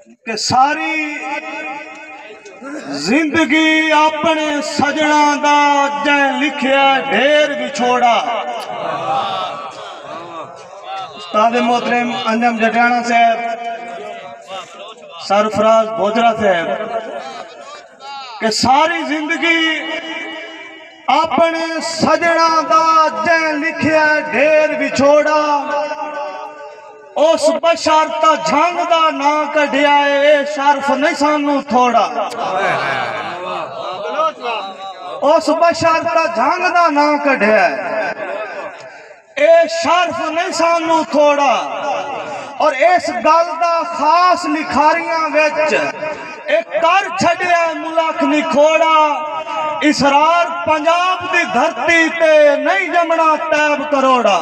कि सारी जिंदगी अपने सजना दा जै लिखिया ढेर विछोड़ा। उस्ताद मोहतरम अंजम जटियाना साहब, सरफराज बोजरा साहब कि सारी जिंदगी अपने सजना दा जै लिखिया ढेर विछोड़ा। उस बशारता झंग दा ना कढ़िया ए शर्फ नहीं सानू थोड़ा। उस बशारता झंग दा ना कढ़िया ए शर्फ नहीं सानू थोड़ा। और इस गल दा खास लिखारियां विच एक कर छड़िया मुलख निखोड़ा। इसरार पंजाब दी धरती ते नहीं जमना तैब करोड़ा।